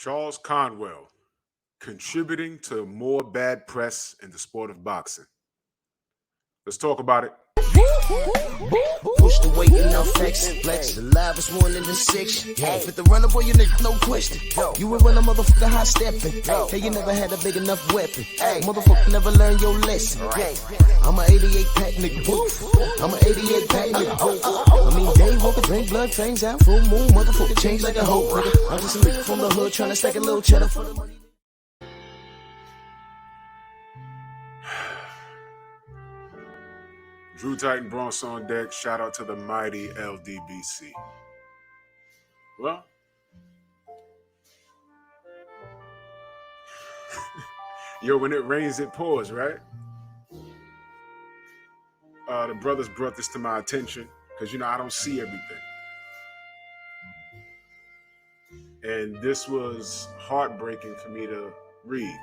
Charles Conwell, contributing to more bad press in the sport of boxing. Let's talk about it. Push the weight and now flex. Flex the livest one in the section. Fit the runner, boy, you nigga, no question. You will run a motherfucker high stepping. Hey, you never had a big enough weapon. Motherfucker never learned your lesson. I'm a 88 pack nigga. I'm a 88 pack nigga. I mean, day walker, drink blood, fangs out, full moon, motherfucker change like a hoe. I'm just a nigga from the hood trying to stack a little cheddar for the money. Drew Titan Bronx on deck. Shout out to the mighty LDBC. Well, when it rains, it pours, right? The brothers brought this to my attention because, I don't see everything. And this was heartbreaking for me to read.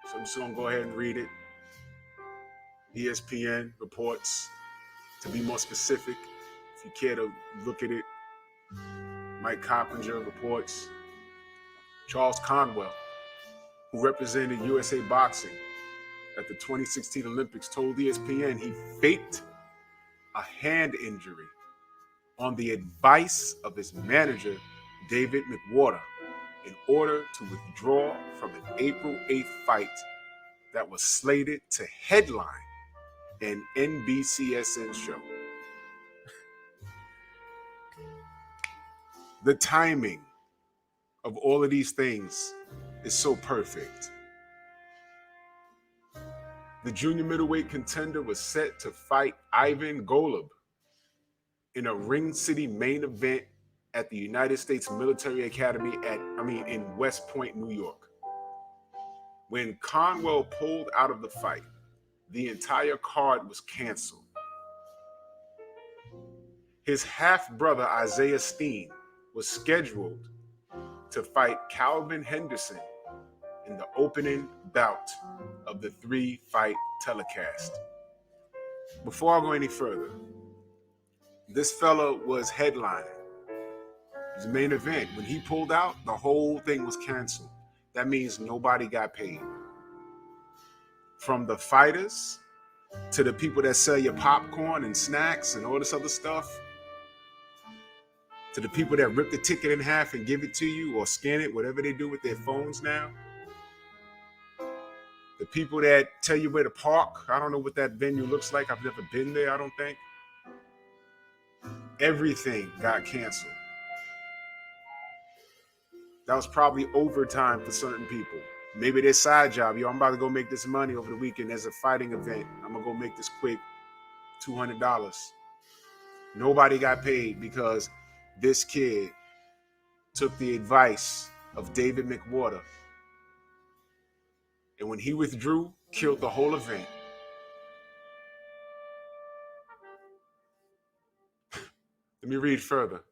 So I'm just going to go ahead and read it. ESPN reports, to be more specific, if you care to look at it, Mike Coppinger reports, Charles Conwell, who represented USA Boxing at the 2016 Olympics, told ESPN he faked a hand injury on the advice of his manager, David McWhorter, in order to withdraw from an April 8th fight that was slated to headline an NBCSN show. The timing of all of these things is so perfect. The junior middleweight contender was set to fight Ivan Golub in a Ring City main event at the United States Military Academy in West Point, New York. When Conwell pulled out of the fight, the entire card was canceled. His half-brother, Isaiah Steen, was scheduled to fight Calvin Henderson in the opening bout of the 3-fight telecast. Before I go any further, this fella was headlining his main event. When he pulled out, the whole thing was canceled. That means nobody got paid. From the fighters to the people that sell your popcorn and snacks and all this other stuff, to the people that rip the ticket in half and give it to you or scan it, whatever they do with their phones now, the people that tell you where to park. I don't know what that venue looks like. I've never been there, I don't think. Everything got canceled. That was probably overtime for certain people. Maybe their side job. I'm about to go make this money over the weekend. There's a fighting event. I'm going to go make this quick $200. Nobody got paid because this kid took the advice of David McWhorter. And when he withdrew, killed the whole event. Let me read further.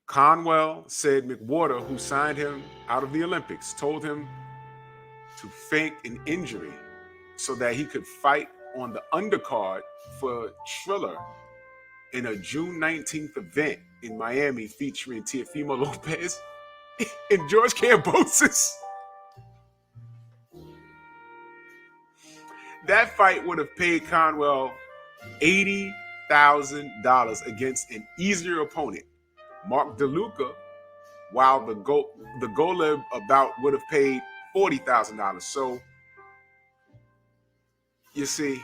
Conwell said McWhorter, who signed him out of the Olympics, told him to fake an injury so that he could fight on the undercard for Triller in a June 19th event in Miami featuring Teofimo Lopez and George Kambosos. That fight would have paid Conwell $80,000 against an easier opponent, Mark DeLuca, while the Golub bout would have paid $40,000. So, you see,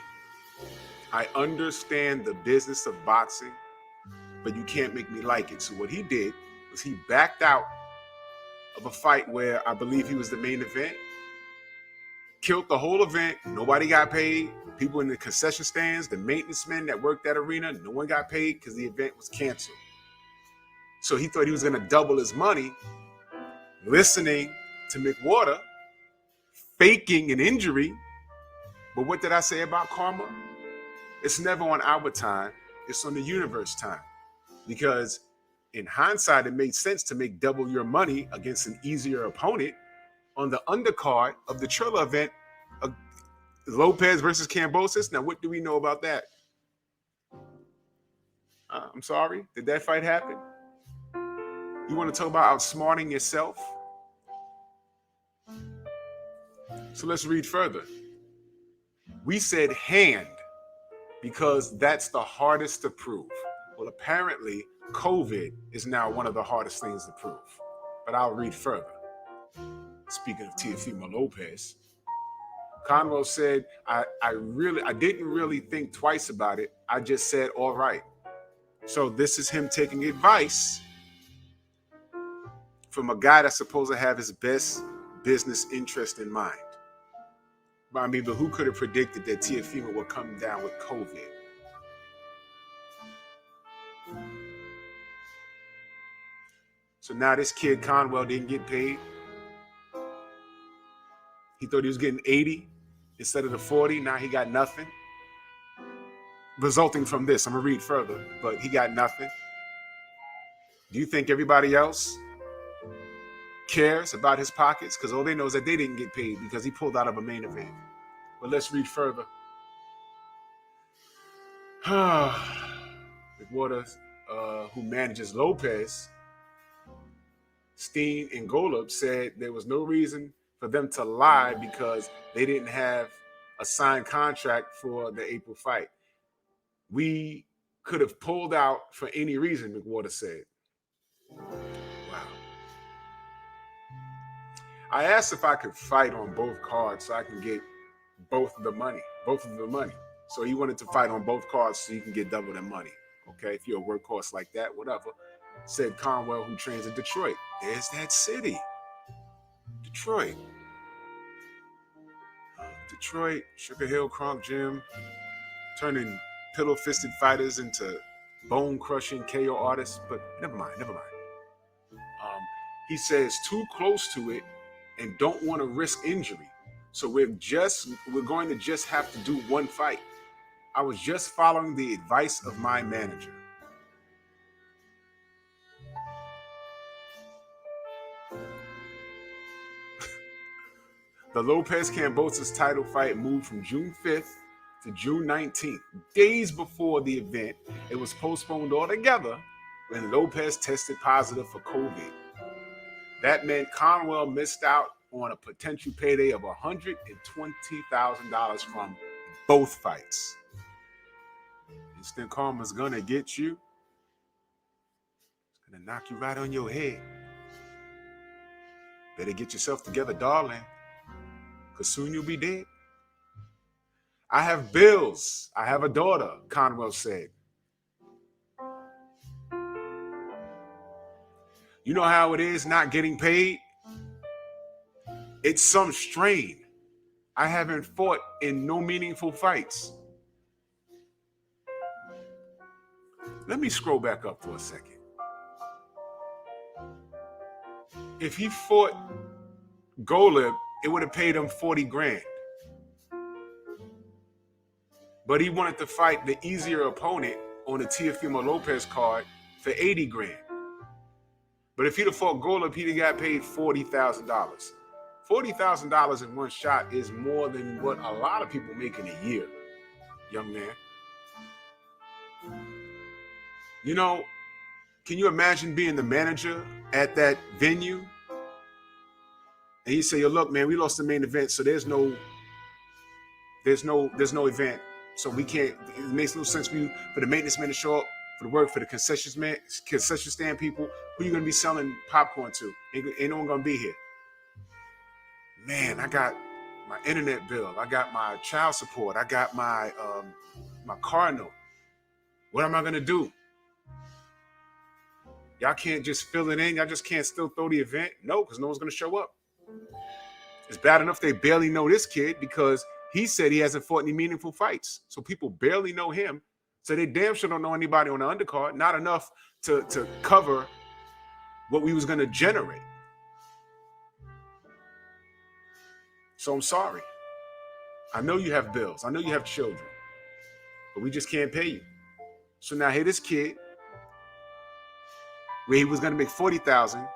I understand the business of boxing, but you can't make me like it. So what he did was he backed out of a fight where I believe he was the main event, killed the whole event, nobody got paid. People in the concession stands, the maintenance men that worked that arena, no one got paid because the event was canceled. So he thought he was going to double his money, listening to McWhorter, faking an injury. But what did I say about karma? It's never on our time. It's on the universe time. Because in hindsight, it made sense to make double your money against an easier opponent on the undercard of the Triller event, Lopez versus Kambosos. Now, what do we know about that? I'm sorry. Did that fight happen? You want to talk about outsmarting yourself? So let's read further. We said hand because that's the hardest to prove. Well, apparently, COVID is now one of the hardest things to prove. But I'll read further. Speaking of Teofimo Lopez, Conwell said, I didn't really think twice about it. I just said, all right. So this is him taking advice from a guy that's supposed to have his best business interest in mind. But who could have predicted that Teofimo would come down with COVID? So now this kid, Conwell, didn't get paid. He thought he was getting 80 instead of the 40. Now he got nothing. Resulting from this, I'm going to read further, but he got nothing. Do you think everybody else cares about his pockets? Because all they know is that they didn't get paid because he pulled out of a main event. But let's read further. McWater, who manages Lopez, Steen, and Golub, said there was no reason for them to lie because they didn't have a signed contract for the April fight. We could have pulled out for any reason, McWater said. Wow. I asked if I could fight on both cards so I can get both of the money. So he wanted to fight on both cards so you can get double the money. Okay, if you're a workhorse like that, whatever. Said Conwell, who trains in Detroit. There's that city. Detroit, Sugar Hill Kronk Gym, turning pillow-fisted fighters into bone-crushing KO artists. But never mind. He says too close to it and don't want to risk injury. So we're going to just have to do one fight. I was just following the advice of my manager. The Lopez-Kambosos title fight moved from June 5th to June 19th. Days before the event, it was postponed altogether when Lopez tested positive for COVID. That meant Conwell missed out on a potential payday of $120,000 from both fights. Instant karma's gonna get you. It's gonna knock you right on your head. Better get yourself together, darling. Because soon you'll be dead. I have bills. I have a daughter, Conwell said. You know how it is not getting paid? It's some strain. I haven't fought in no meaningful fights. Let me scroll back up for a second. If he fought Golub, it would have paid him 40 grand. But he wanted to fight the easier opponent on the Teofimo Lopez card for 80 grand. But if he'd have fought Golub, he'd have got paid $40,000. $40,000 in one shot is more than what a lot of people make in a year, young man. You know, can you imagine being the manager at that venue? And you say, yo, look, man, we lost the main event, so there's no event. So we can't, it makes no sense for the maintenance man to show up for the work, for the concession stand people. Who you gonna be selling popcorn to? Ain't no one gonna be here. Man, I got my internet bill. I got my child support. I got my car note. What am I gonna do? Y'all can't just fill it in. Y'all just can't still throw the event? No, because no one's gonna show up. It's bad enough they barely know this kid because he said he hasn't fought any meaningful fights. So people barely know him. So they damn sure don't know anybody on the undercard. Not enough to cover what we was going to generate. So I'm sorry. I know you have bills. I know you have children. But we just can't pay you. So now here this kid, where he was going to make $40,000,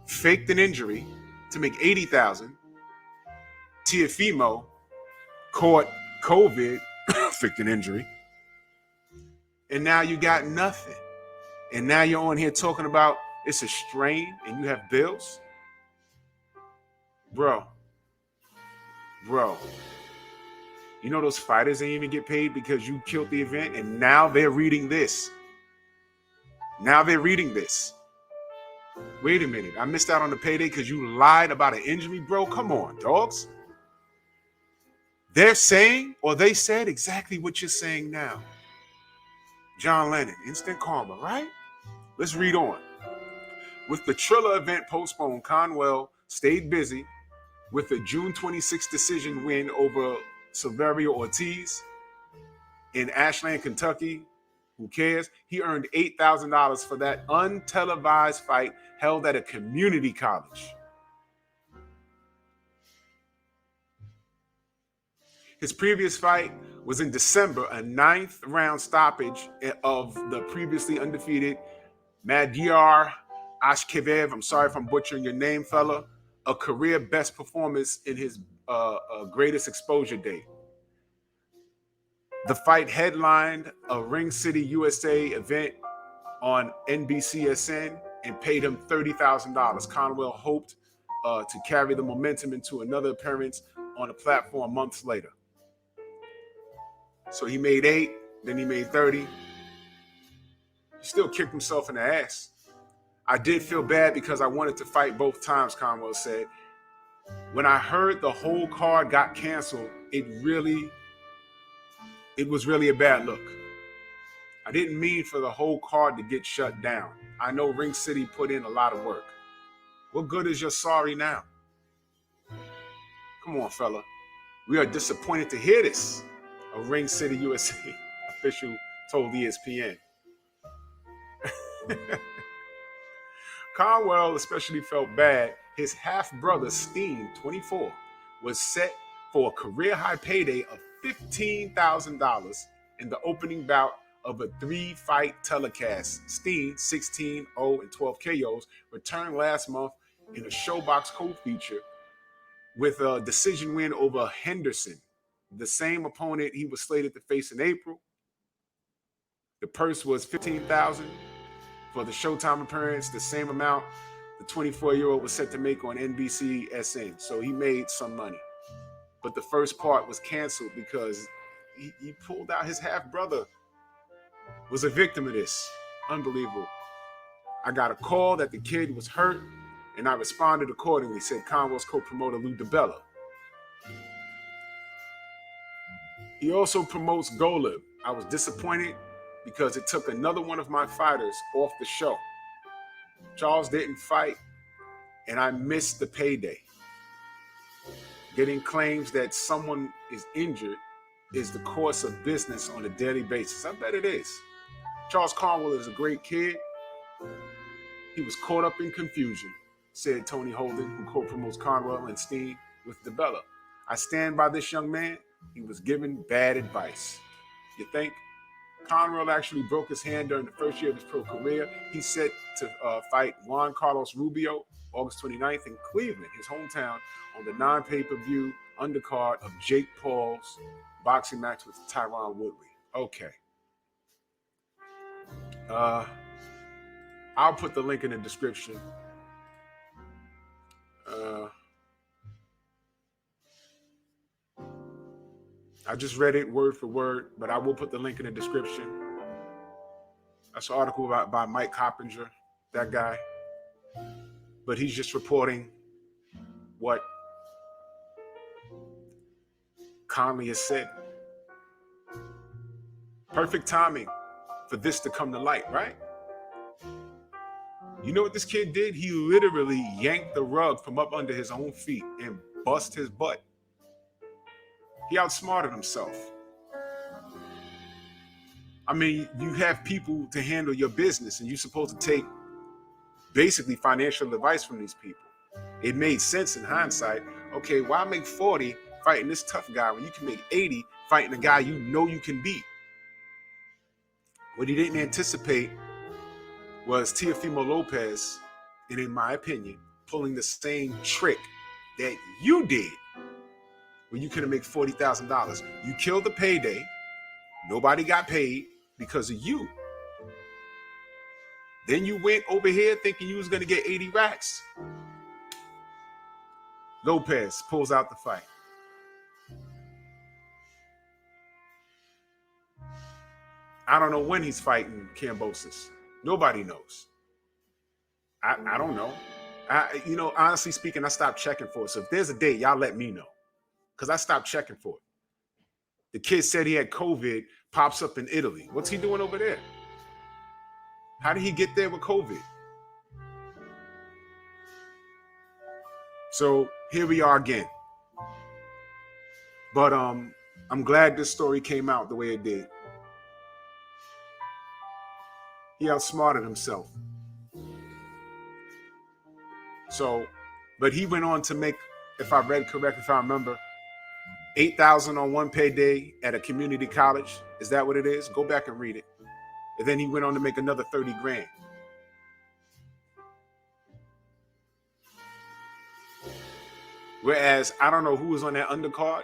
faked an injury to make $80,000. Teofimo caught COVID, faked an injury, and now you got nothing. And now you're on here talking about it's a strain and you have bills, bro, you know those fighters didn't even get paid because you killed the event, and now they're reading this. Wait a minute, I missed out on the payday because you lied about an injury, bro. Come on, dogs. They're saying, or they said exactly what you're saying now. John Lennon, instant karma, right? Let's read on. With the Triller event postponed, Conwell stayed busy with the June 26th decision win over Silverio Ortiz in Ashland, Kentucky. Who cares? He earned $8,000 for that untelevised fight held at a community college. His previous fight was in December, a 9th round stoppage of the previously undefeated Madyar Ashkevev. I'm sorry if I'm butchering your name, fella. A career best performance in his greatest exposure date. The fight headlined a Ring City, USA event on NBCSN and paid him $30,000. Conwell hoped to carry the momentum into another appearance on a platform months later. So he made 8, then he made 30. He still kicked himself in the ass. I did feel bad because I wanted to fight both times, Conwell said. When I heard the whole card got canceled, it was really a bad look. I didn't mean for the whole card to get shut down. I know Ring City put in a lot of work. What good is your sorry now? Come on, fella. We are disappointed to hear this, a Ring City USA official told ESPN. Conwell especially felt bad. His half-brother, Steen, 24, was set for a career-high payday of $15,000 in the opening bout of a 3-fight telecast. Steen, 16, 0, and 12 KOs, returned last month in a Showbox co-feature with a decision win over Henderson, the same opponent he was slated to face in April. The purse was $15,000 for the Showtime appearance, the same amount the 24-year-old was set to make on NBCSN. So he made some money. But the first part was canceled because he pulled out his half-brother, was a victim of this. Unbelievable. I got a call that the kid was hurt, and I responded accordingly, said Conwell's co-promoter Lou DiBella. He also promotes Golub. I was disappointed because it took another one of my fighters off the show. Charles didn't fight, and I missed the payday. Getting claims that someone is injured is the course of business on a daily basis. I bet it is. Charles Conwell is a great kid. He was caught up in confusion, said Tony Holden, who co-promotes Conwell and Steen with DiBella. I stand by this young man. He was given bad advice. You think? Conwell actually broke his hand during the first year of his pro career. He's set to fight Juan Carlos Rubio August 29th in Cleveland, his hometown, on the non-pay-per-view undercard of Jake Paul's boxing match with Tyron Woodley. Okay. I'll put the link in the description. I just read it word for word, but I will put the link in the description. That's an article by Mike Coppinger, that guy. But he's just reporting what Conley has said. Perfect timing for this to come to light, right? You know what this kid did? He literally yanked the rug from up under his own feet and bust his butt. He outsmarted himself. I mean, you have people to handle your business, and you're supposed to take basically financial advice from these people. It made sense in hindsight. Okay, why make 40 fighting this tough guy when you can make 80 fighting a guy you know you can beat? What he didn't anticipate was Teofimo Lopez, and in my opinion, pulling the same trick that you did when you could have made $40,000. You killed the payday. Nobody got paid because of you. Then you went over here thinking you was going to get 80 racks. Lopez pulls out the fight. I don't know when he's fighting Kambosos. Nobody knows. I don't know. Honestly speaking, I stopped checking for it. So if there's a date, y'all let me know. Because I stopped checking for it. The kid said he had COVID, pops up in Italy. What's he doing over there? How did he get there with COVID? So here we are again. But I'm glad this story came out the way it did. He outsmarted himself. So, but he went on to make, if I read correct, if I remember, $8,000 on one payday at a community college. Is that what it is? Go back and read it. And then he went on to make another 30 grand. Whereas I don't know who was on that undercard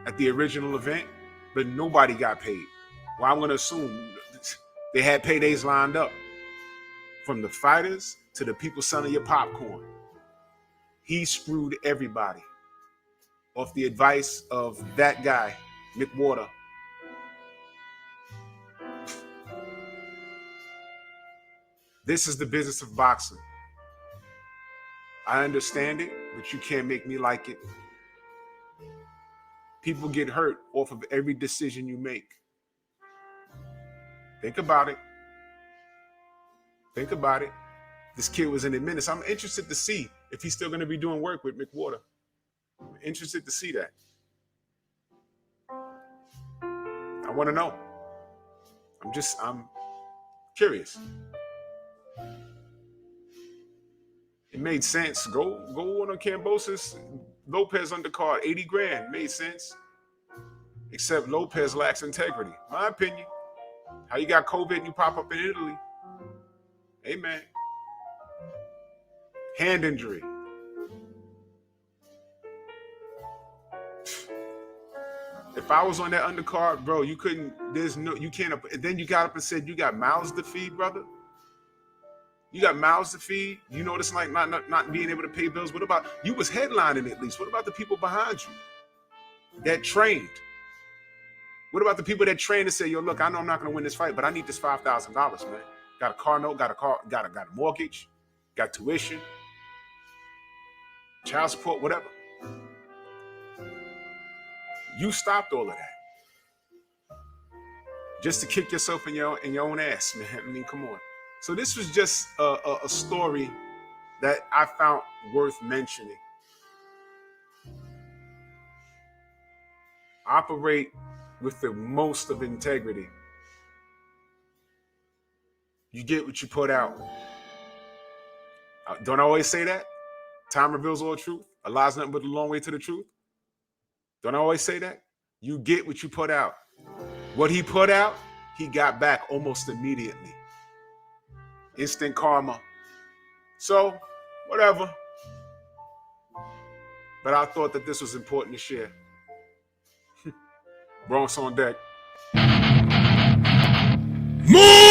at the original event, but nobody got paid. Well, I'm going to assume they had paydays lined up from the fighters to the people selling your popcorn. He screwed everybody off the advice of that guy, McWhorter. This is the business of boxing. I understand it, but you can't make me like it. People get hurt off of every decision you make. Think about it. Think about it. This kid was in admittance. I'm interested to see if he's still going to be doing work with McWhorter. I'm interested to see that. I want to know. I'm curious. It made sense. Go on a Kambosos Lopez undercard, 80 grand. Made sense. Except Lopez lacks integrity. My opinion. How you got COVID and you pop up in Italy? Hey, man. Hand injury. If I was on that undercard, bro, you can't. Then you got up and said you got mouths to feed, brother. You got mouths to feed. You know what it's like not being able to pay bills. What about, you was headlining at least. What about the people behind you that trained? What about the people that trained and say, yo, look, I know I'm not going to win this fight, but I need this $5,000, man. Got a car note, got a mortgage, got tuition, child support, whatever. You stopped all of that just to kick yourself in your own ass, man. I mean, come on. So this was just a story that I found worth mentioning. Operate with the most of integrity. You get what you put out. Don't I always say that? Time reveals all truth. A lie's nothing but a long way to the truth. Don't I always say that? You get what you put out. What he put out, he got back almost immediately. Instant karma. So, whatever. But I thought that this was important to share. Bronx on deck. Move!